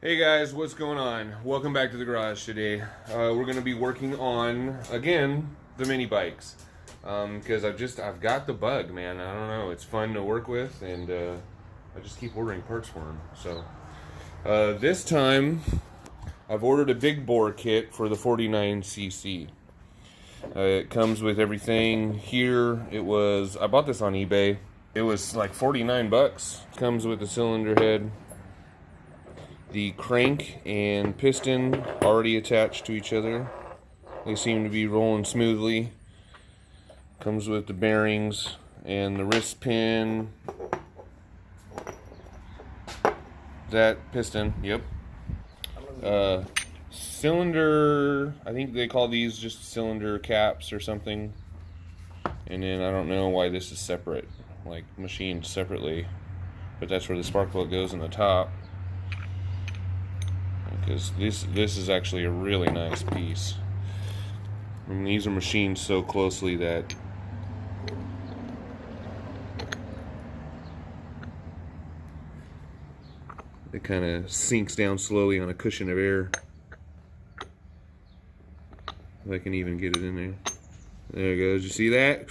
Hey guys, what's going on? Welcome back to the garage today. We're going to be working on, again, the mini bikes. Because I've got the bug, man. I don't know, it's fun to work with, and I just keep ordering parts for them. So, this time, I've ordered a big bore kit for the 49cc. It comes with everything here. I bought this on eBay. It was like 49 bucks. Comes with the cylinder head. The crank and piston already attached to each other. They seem to be rolling smoothly. Comes with the bearings and the wrist pin. That piston, yep. Cylinder, I think they call these just cylinder caps or something. And then I don't know why this is separate, like machined separately. But that's where the spark plug goes in the top. Because this is actually a really nice piece. I mean, these are machined so closely that it kind of sinks down slowly on a cushion of air. If I can even get it in there. There it goes. You see that?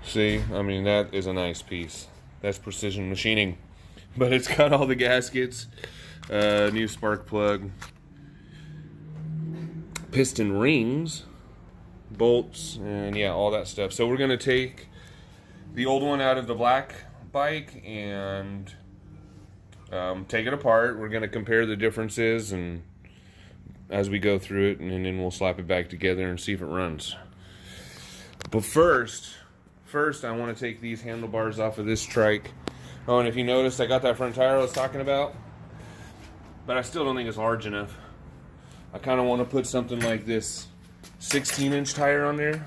See, I mean, that is a nice piece. That's precision machining. But it's got all the gaskets, new spark plug, piston rings, bolts, and yeah, all that stuff. So we're going to take the old one out of the black bike and take it apart. We're going to compare the differences and as we go through it, and then we'll slap it back together and see if it runs. But first I want to take these handlebars off of this Trike. Oh, and if you noticed, I got that front tire I was talking about, but I still don't think it's large enough. I kind of want to put something like this 16-inch tire on there.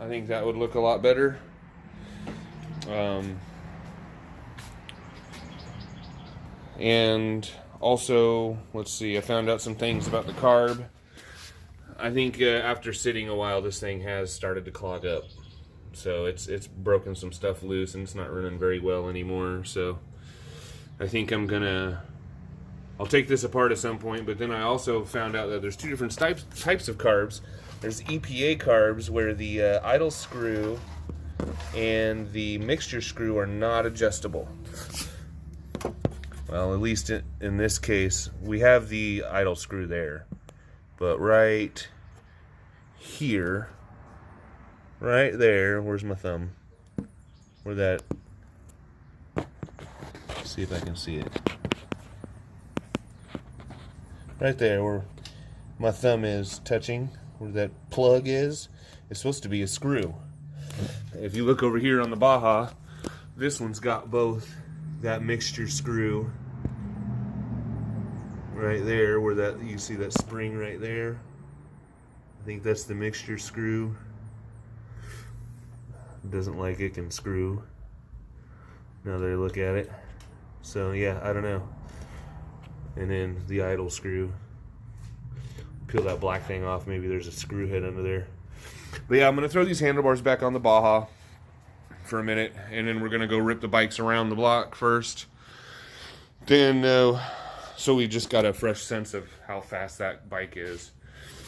I think that would look a lot better. And also, let's see, I found out some things about the carb. I think after sitting a while, this thing has started to clog up. So it's broken some stuff loose and it's not running very well anymore. So I think I'll take this apart at some point. But then I also found out that there's two different types of carbs. There's EPA carbs where the idle screw and the mixture screw are not adjustable. Well, at least in this case, we have the idle screw there. But right here, right there, where's my thumb? Where that, see if I can see it. Right there where my thumb is touching, where that plug is supposed to be a screw. If you look over here on the Baja, this one's got both that mixture screw right there, where that, you see that spring right there. I think that's the mixture screw. Doesn't like it can screw. Now that I look at it. So yeah, I don't know. And then the idle screw. Peel that black thing off, maybe there's a screw head under there. But yeah, I'm gonna throw these handlebars back on the Baja for a minute, and then we're gonna go rip the bikes around the block first. Then so we just got a fresh sense of how fast that bike is.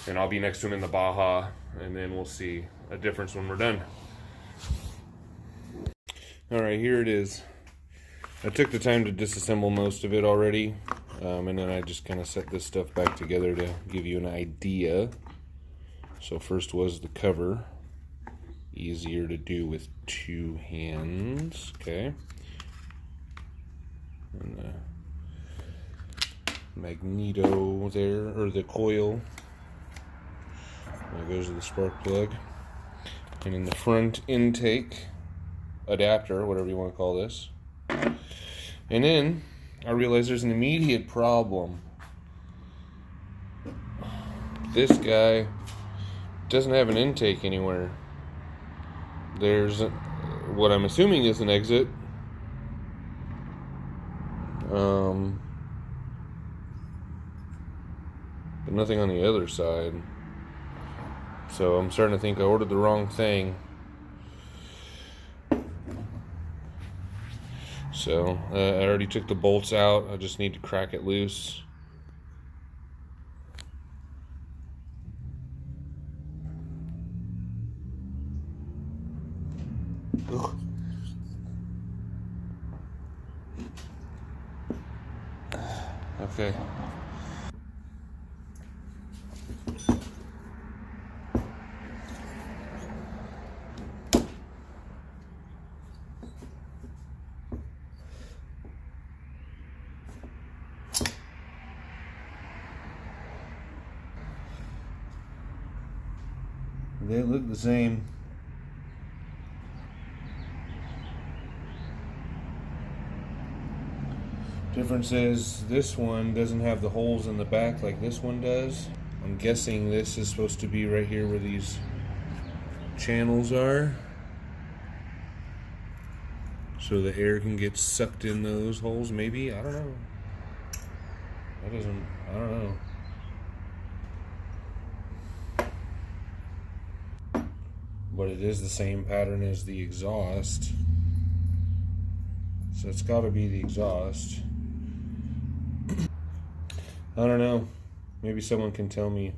And I'll be next to him in the Baja, and then we'll see a difference when we're done. Alright, here it is. I took the time to disassemble most of it already, and then I just kind of set this stuff back together to give you an idea. So first was the cover. Easier to do with two hands, okay. And the magneto there, or the coil. There goes the spark plug. And in the front intake adapter, whatever you want to call this. And then I realized there's an immediate problem. This guy doesn't have an intake anywhere. There's what I'm assuming is an exit. But nothing on the other side. So I'm starting to think I ordered the wrong thing. So I already took the bolts out. I just need to crack it loose. Ugh. Okay. They look the same. Difference is this one doesn't have the holes in the back like this one does. I'm guessing this is supposed to be right here where these channels are, so the air can get sucked in those holes, maybe? I don't know. I don't know. But it is the same pattern as the exhaust. So it's got to be the exhaust. I don't know. Maybe someone can tell me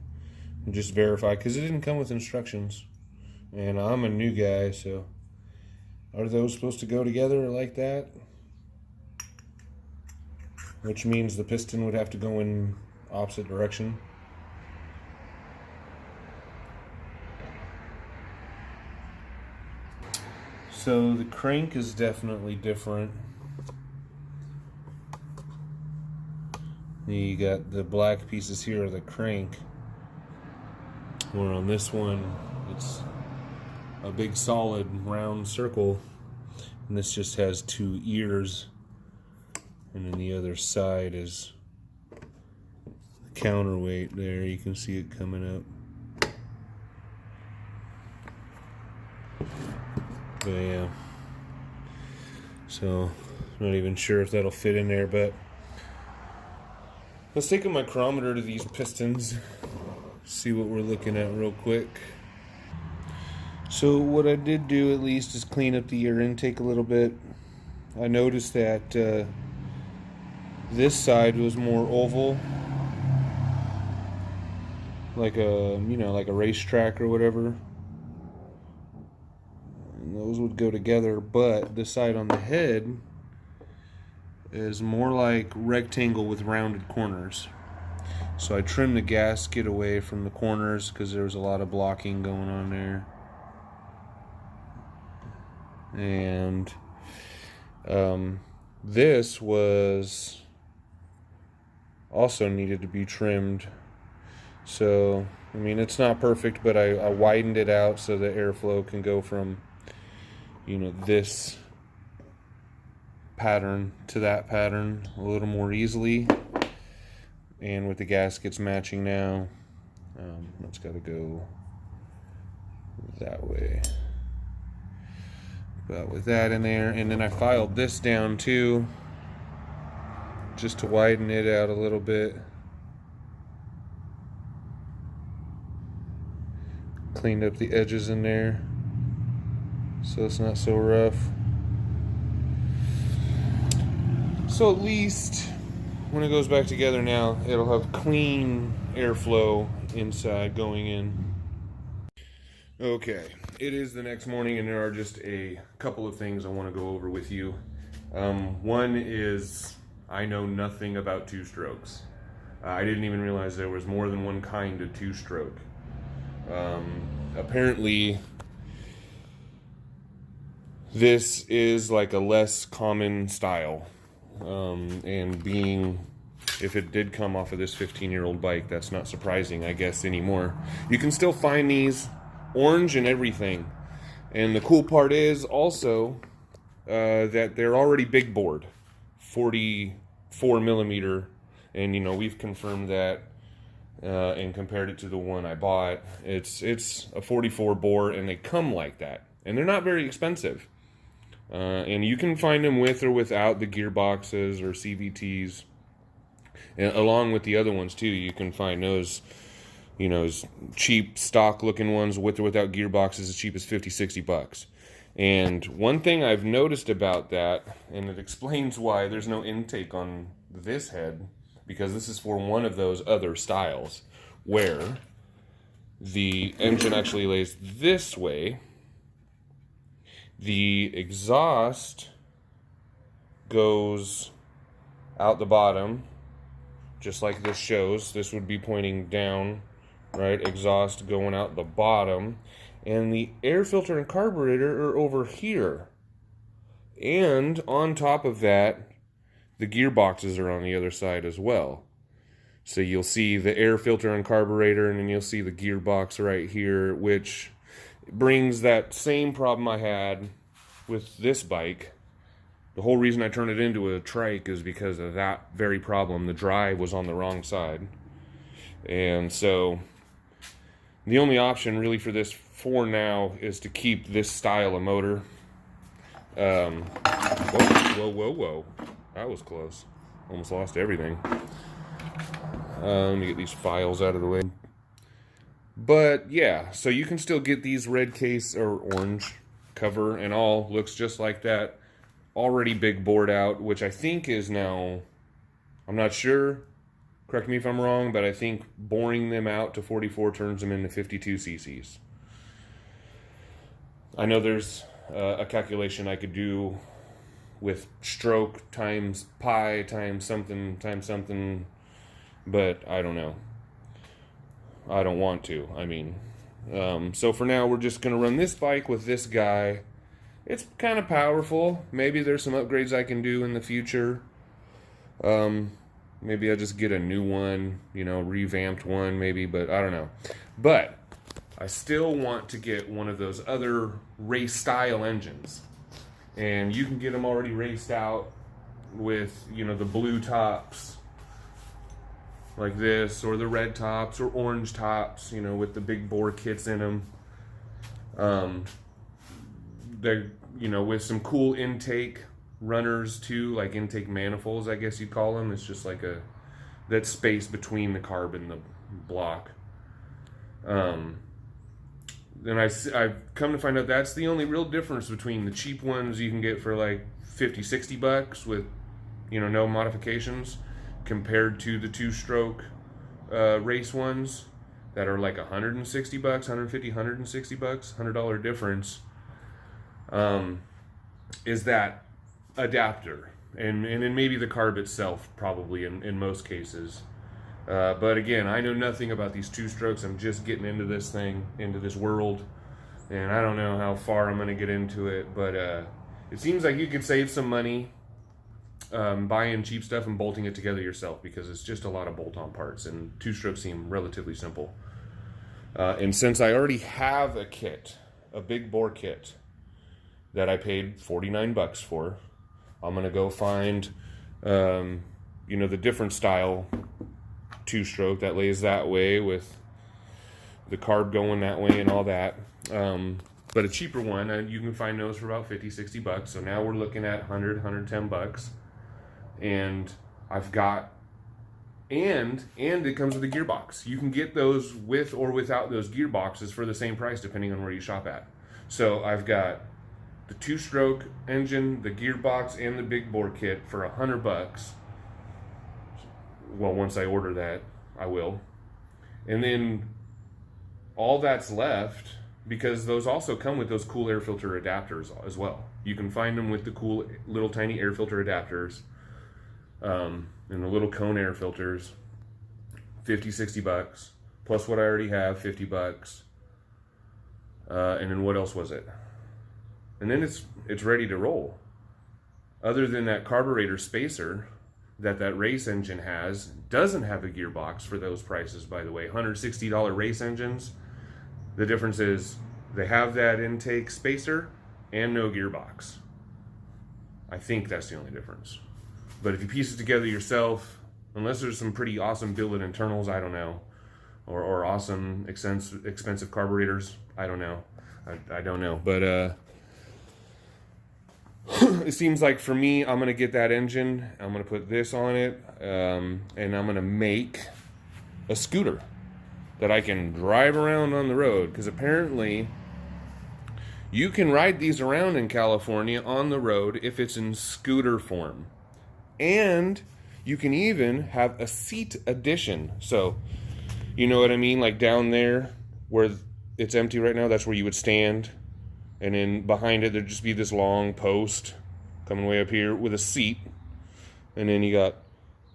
and just verify, because it didn't come with instructions. And I'm a new guy, so are those supposed to go together like that? Which means the piston would have to go in opposite direction. So the crank is definitely different. You got the black pieces here of the crank, where on this one it's a big solid round circle, and this just has two ears, and then the other side is the counterweight there. You can see it coming up. But yeah, so not even sure if that'll fit in there, but let's take a micrometer to these pistons, see what we're looking at real quick. So what I did do at least is clean up the air intake a little bit. I noticed that this side was more oval, like a, like a racetrack or whatever. And those would go together, but this side on the head is more like rectangle with rounded corners. So I trimmed the gasket away from the corners because there was a lot of blocking going on there. And this was also needed to be trimmed. So, I mean, it's not perfect, but I widened it out so the airflow can go from, this pattern to that pattern a little more easily. And with the gaskets matching now, it's got to go that way. But with that in there, and then I filed this down too, just to widen it out a little bit. Cleaned up the edges in there so it's not so rough. So at least when it goes back together now, it'll have clean airflow inside going in. Okay, it is the next morning and there are just a couple of things I want to go over with you. One is I know nothing about two-strokes. I didn't even realize there was more than one kind of two-stroke. Apparently this is like a less common style, and being, if it did come off of this 15-year-old bike, that's not surprising, I guess, anymore. You can still find these orange and everything, and the cool part is also that they're already big bored, 44 millimeter, and we've confirmed that and compared it to the one I bought. It's a 44 bore, and they come like that, and they're not very expensive. And you can find them with or without the gearboxes or CVTs, and along with the other ones too. You can find those, cheap stock looking ones with or without gearboxes as cheap as $50-$60. And one thing I've noticed about that, and it explains why there's no intake on this head, because this is for one of those other styles where the engine actually lays this way. The exhaust goes out the bottom, just like this shows. This would be pointing down, right? Exhaust going out the bottom. And the air filter and carburetor are over here. And on top of that, the gearboxes are on the other side as well. So you'll see the air filter and carburetor, and then you'll see the gearbox right here, which brings that same problem I had with this bike. The whole reason I turned it into a trike is because of that very problem. The drive was on the wrong side. And so the only option really for this for now is to keep this style of motor. Whoa. That was close. Almost lost everything. Let me get these files out of the way. But yeah, so you can still get these red case or orange cover and all. Looks just like that. Already big bored out, which I think is now, I'm not sure. Correct me if I'm wrong, but I think boring them out to 44 turns them into 52 cc's. I know there's a calculation I could do with stroke times pi times something, but I don't know. I don't want to. I mean, so for now we're just going to run this bike with this guy. It's kind of powerful. Maybe there's some upgrades I can do in the future. Maybe I just get a new one, you know, revamped one maybe, but I don't know. But I still want to get one of those other race style engines. And you can get them already raced out with, you know, the blue tops like this, or the red tops or orange tops, you know, with the big bore kits in them. They're, you know, with some cool intake runners too, like intake manifolds, I guess you'd call them. It's just like that space between the carb and the block. Then I've come to find out that's the only real difference between the cheap ones you can get for like 50-60 bucks with, you know, no modifications, compared to the two-stroke race ones that are like 160 bucks, 150, 160 bucks, $100 difference. Is that adapter, and then maybe the carb itself, probably in most cases. But again, I know nothing about these two strokes. I'm just getting into this thing, into this world, and I don't know how far I'm going to get into it, but it seems like you could save some money buying cheap stuff and bolting it together yourself, because it's just a lot of bolt-on parts, and two strokes seem relatively simple. And since I already have a kit, a big bore kit that I paid 49 bucks for, I'm going to go find, you know, the different style two-stroke that lays that way with the carb going that way and all that. But a cheaper one, and you can find those for about 50-60 bucks. So now we're looking at 110 bucks. And I've got, and it comes with a gearbox. You can get those with or without those gearboxes for the same price, depending on where you shop at. So I've got the two-stroke engine, the gearbox, and the big bore kit for 100 bucks. Well, once I order that, I will. And then all that's left, because those also come with those cool air filter adapters as well. You can find them with the cool little tiny air filter adapters, and the little cone air filters, 50-60 bucks, plus what I already have, 50 bucks. And then what else was it? And then it's ready to roll. Other than that carburetor spacer that race engine has, doesn't have a gearbox for those prices, by the way. $160 race engines. The difference is they have that intake spacer and no gearbox. I think that's the only difference. But if you piece it together yourself, unless there's some pretty awesome billet internals, I don't know, or awesome expensive carburetors, I don't know. I don't know, but it seems like for me, I'm gonna get that engine, I'm gonna put this on it, and I'm gonna make a scooter that I can drive around on the road, because apparently You can ride these around in California on the road if it's in scooter form. And you can even have a seat addition. So, you know what I mean? Like down there where it's empty right now, that's where you would stand. And then behind it, there'd just be this long post coming way up here with a seat. And then you got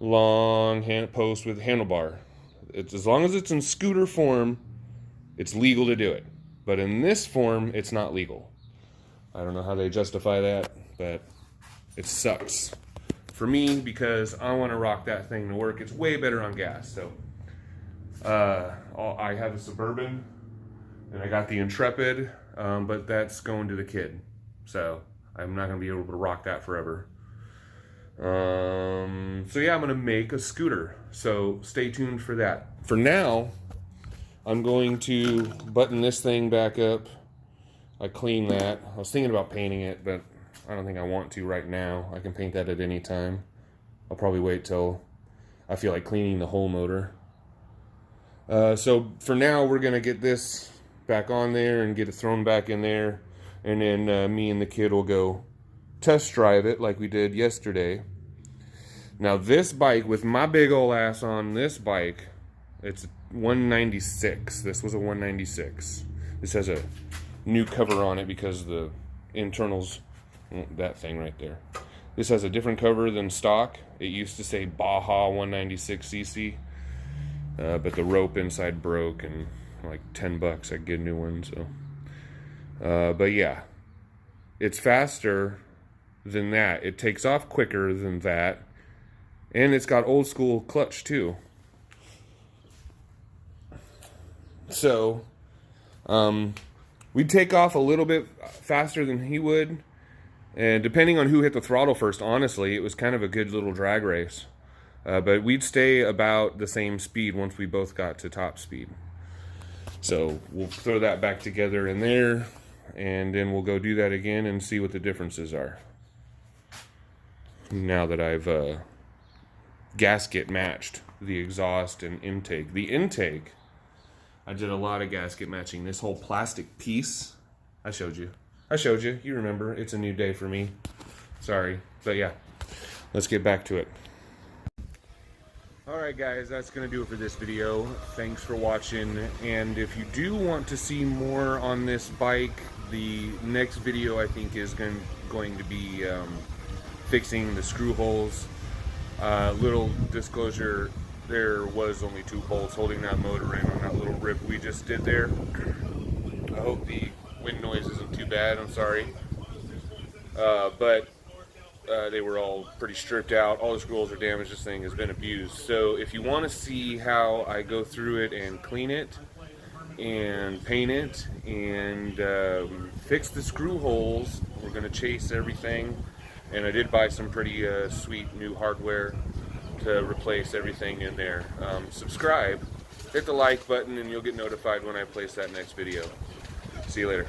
long post with handlebar. It's, as long as it's in scooter form, it's legal to do it. But in this form, it's not legal. I don't know how they justify that, but it sucks for me because I want to rock that thing to work. It's way better on gas. So I have a Suburban and I got the Intrepid, but that's going to the kid. So I'm not going to be able to rock that forever. So yeah, I'm going to make a scooter. So stay tuned for that. For now, I'm going to button this thing back up. I clean that. I was thinking about painting it, but I don't think I want to right now. I can paint that at any time. I'll probably wait till I feel like cleaning the whole motor. So for now, we're going to get this back on there and get it thrown back in there. And then me and the kid will go test drive it like we did yesterday. Now this bike, with my big ol' ass on this bike, it's 196. This was a 196. This has a new cover on it because the internals, that thing right there. This has a different cover than stock. It used to say Baja 196cc, but the rope inside broke, and like 10 bucks I'd get a new one. So, but yeah, it's faster than that. It takes off quicker than that, and it's got old school clutch too. So, we'd take off a little bit faster than he would. And depending on who hit the throttle first, honestly, it was kind of a good little drag race. But we'd stay about the same speed once we both got to top speed. So we'll throw that back together in there. And then we'll go do that again and see what the differences are. Now that I've gasket matched the exhaust and intake. The intake, I did a lot of gasket matching. This whole plastic piece, I showed you. You remember. It's a new day for me. Sorry. But yeah, let's get back to it. Alright guys, that's going to do it for this video. Thanks for watching. And if you do want to see more on this bike, the next video I think is going to be fixing the screw holes. Little disclosure, there was only 2 bolts holding that motor in on that little rip we just did there. I hope the wind noise isn't too bad, I'm sorry. But they were all pretty stripped out. All the screw holes are damaged. This thing has been abused. So if you want to see how I go through it and clean it and paint it and fix the screw holes, we're going to chase everything. And I did buy some pretty sweet new hardware to replace everything in there. Subscribe, hit the like button, and you'll get notified when I place that next video. See you later.